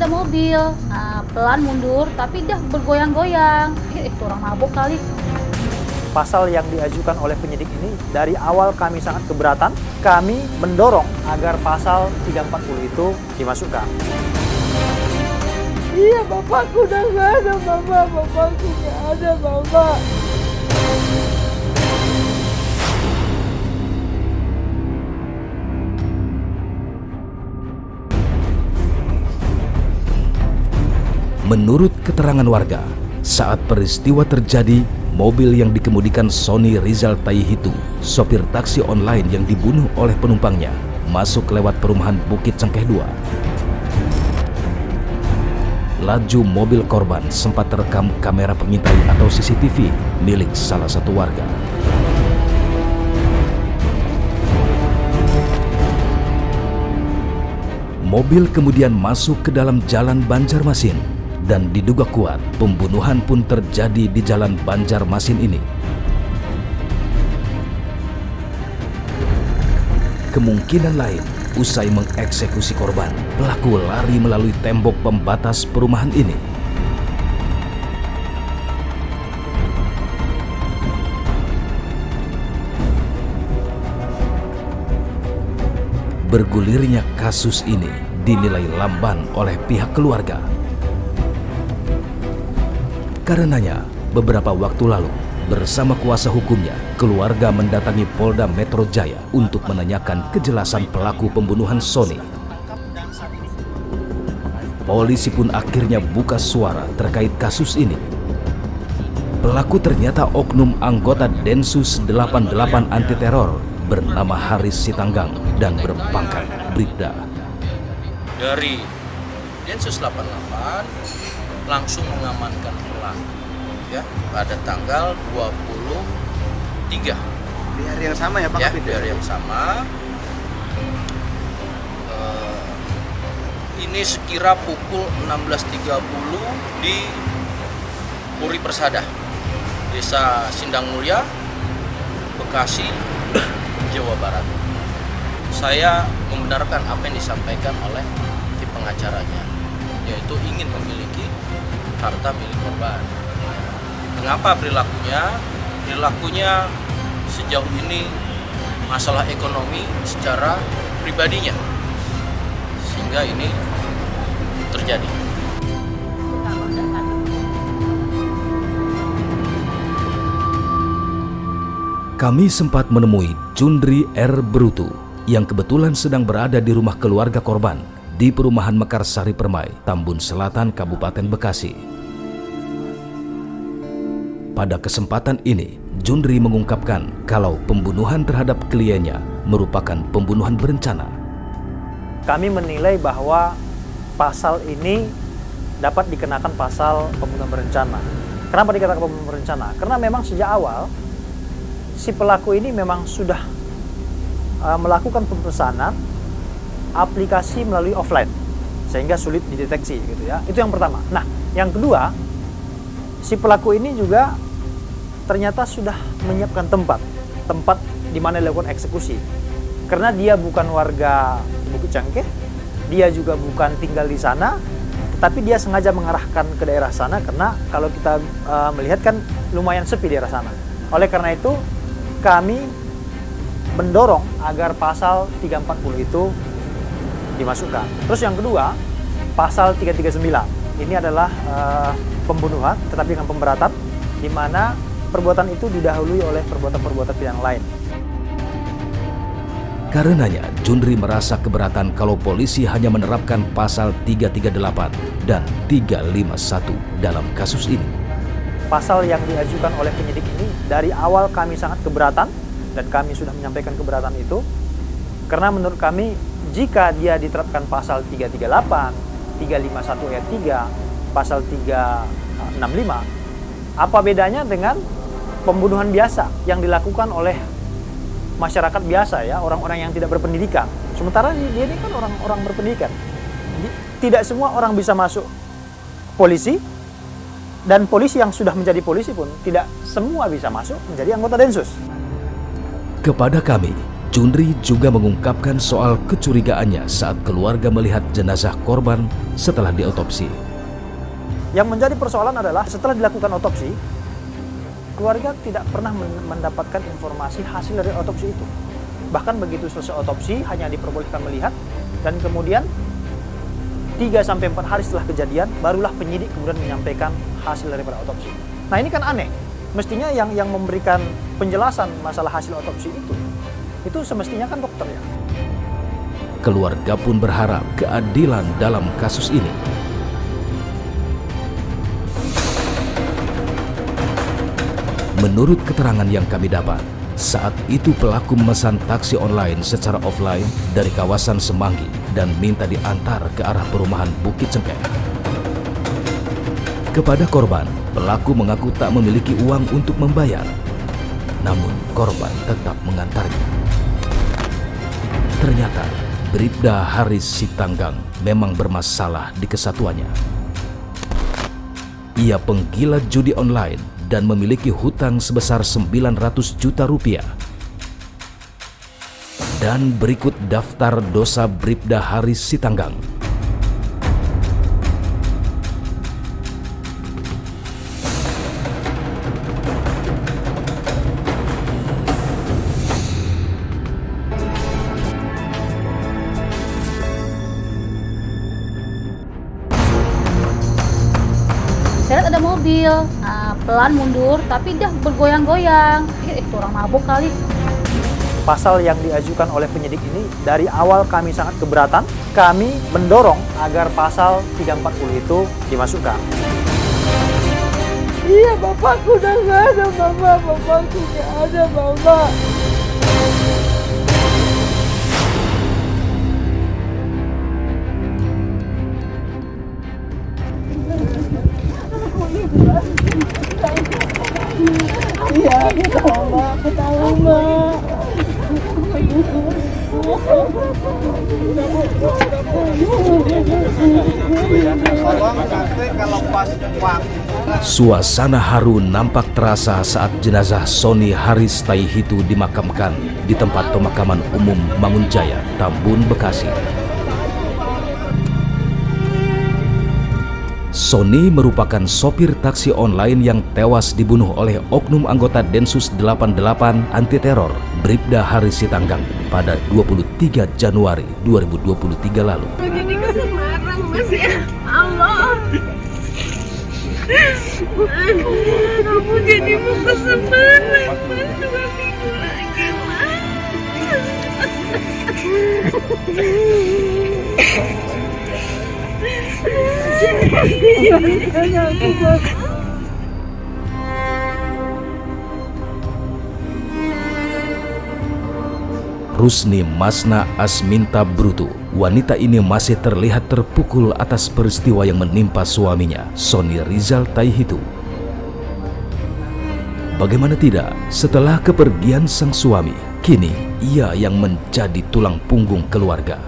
ada mobil. Nah, pelan mundur, tapi dia bergoyang-goyang. Itu orang mabuk kali. Pasal yang diajukan oleh penyidik ini dari awal kami sangat keberatan. Kami mendorong agar pasal 340 itu dimasukkan. Iya, bapakku udah nggak ada, mama. Bapakku nggak ada, mama. Menurut keterangan warga, saat peristiwa terjadi, mobil yang dikemudikan Sony Rizal Taihitu, sopir taksi online yang dibunuh oleh penumpangnya, masuk lewat perumahan Bukit Cengkeh 2. Laju mobil korban sempat terekam kamera pengintai atau CCTV milik salah satu warga. Mobil kemudian masuk ke dalam jalan Banjarmasin dan diduga kuat pembunuhan pun terjadi di jalan Banjarmasin ini. Kemungkinan lain, usai mengeksekusi korban, pelaku lari melalui tembok pembatas perumahan ini. Bergulirnya kasus ini dinilai lamban oleh pihak keluarga. Karenanya, beberapa waktu lalu, bersama kuasa hukumnya, keluarga mendatangi Polda Metro Jaya untuk menanyakan kejelasan pelaku pembunuhan Sony. Polisi pun akhirnya buka suara terkait kasus ini. Pelaku ternyata oknum anggota Densus 88 Anti Teror bernama Haris Sitanggang dan berpangkat Bribda. Dari Densus 88 langsung mengamankan pelaku ya pada tanggal 23 di hari yang sama ya Pak? Ya, di hari yang sama. Ini sekira pukul 16.30 di Puri Persada, Desa Sindang Mulia, Bekasi, Jawa Barat. Saya membenarkan apa yang disampaikan oleh tim pengacaranya, yaitu ingin memiliki harta milik korban. Mengapa perilakunya? Perilakunya sejauh ini masalah ekonomi secara pribadinya, sehingga ini terjadi. Kami sempat menemui Jundri R. Brutu yang kebetulan sedang berada di rumah keluarga korban di perumahan Mekarsari Permai, Tambun Selatan, Kabupaten Bekasi. Pada kesempatan ini, Jundri mengungkapkan kalau pembunuhan terhadap kliennya merupakan pembunuhan berencana. Kami menilai bahwa pasal ini dapat dikenakan pasal pembunuhan berencana. Kenapa dikatakan pembunuhan berencana? Karena memang sejak awal si pelaku ini memang sudah melakukan pemesanan aplikasi melalui offline sehingga sulit dideteksi gitu ya. Itu yang pertama. Nah, yang kedua, si pelaku ini juga ternyata sudah menyiapkan tempat di mana dilakukan eksekusi. Karena dia bukan warga Bukit Cengkeh, dia juga bukan tinggal di sana, tetapi dia sengaja mengarahkan ke daerah sana karena kalau kita melihat kan lumayan sepi daerah sana. Oleh karena itu, kami mendorong agar pasal 340 itu dimasukkan. Terus yang kedua, pasal 339. Ini adalah pembunuhan tetapi dengan pemberatan, di mana perbuatan itu didahului oleh perbuatan-perbuatan pidana lain. Karenanya, Jundri merasa keberatan kalau polisi hanya menerapkan pasal 338 dan 351 dalam kasus ini. Pasal yang diajukan oleh penyidik ini dari awal kami sangat keberatan dan kami sudah menyampaikan keberatan itu karena menurut kami jika dia diterapkan pasal 338, 351 ayat 3, pasal 365, apa bedanya dengan pembunuhan biasa yang dilakukan oleh masyarakat biasa ya, orang-orang yang tidak berpendidikan. Sementara dia ini kan orang-orang berpendidikan. Tidak semua orang bisa masuk polisi, dan polisi yang sudah menjadi polisi pun tidak semua bisa masuk menjadi anggota Densus. Kepada kami, Junri juga mengungkapkan soal kecurigaannya saat keluarga melihat jenazah korban setelah diotopsi. Yang menjadi persoalan adalah setelah dilakukan otopsi, keluarga tidak pernah mendapatkan informasi hasil dari otopsi itu. Bahkan begitu selesai otopsi hanya diperbolehkan melihat, dan kemudian 3-4 hari setelah kejadian barulah penyidik kemudian menyampaikan hasil daripada otopsi. Nah ini kan aneh. Mestinya yang memberikan penjelasan masalah hasil otopsi itu semestinya kan dokter ya. Keluarga pun berharap keadilan dalam kasus ini. Menurut keterangan yang kami dapat, saat itu pelaku memesan taksi online secara offline dari kawasan Semanggi dan minta diantar ke arah perumahan Bukit Cengkeh. Kepada korban, pelaku mengaku tak memiliki uang untuk membayar. Namun korban tetap mengantarnya. Ternyata Bribda Haris Sitanggang memang bermasalah di kesatuannya. Ia penggila judi online dan memiliki hutang sebesar 900 juta rupiah. Dan berikut daftar dosa Bribda Haris Sitanggang. Saya lihat ada mobil, pelan mundur, tapi dia bergoyang-goyang. Itu orang mabuk kali. Pasal yang diajukan oleh penyidik ini dari awal kami sangat keberatan. Kami mendorong agar pasal 340 itu dimasukkan. Iya, bapakku udah nggak ada, mama. Bapakku nggak ada, mama. Iya, aku tahu, Mak. Suasana haru nampak terasa saat jenazah Sony Haris Taihitu dimakamkan di tempat pemakaman umum Mangunjaya, Tambun, Bekasi. Sony merupakan sopir taksi online yang tewas dibunuh oleh oknum anggota Densus 88 anti teror Bribda Haris Sitanggang pada 23 Januari 2023 lalu. Jadi ke Semarang, Mas, ya Allah. Kamu jadi mau ke Semarang, Mas, 2 minggu lagi, Mas. Rusni Masna Asminta Brutu, wanita ini masih terlihat terpukul atas peristiwa yang menimpa suaminya, Sony Rizal Taihitu. Bagaimana tidak, setelah kepergian sang suami, kini ia yang menjadi tulang punggung keluarga.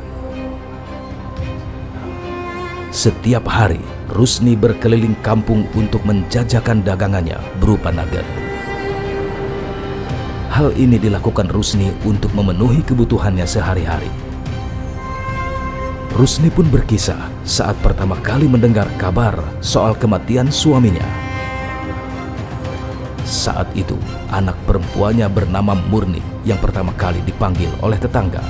Setiap hari, Rusni berkeliling kampung untuk menjajakan dagangannya berupa nugget. Hal ini dilakukan Rusni untuk memenuhi kebutuhannya sehari-hari. Rusni pun berkisah saat pertama kali mendengar kabar soal kematian suaminya. Saat itu, anak perempuannya bernama Murni yang pertama kali dipanggil oleh tetangga.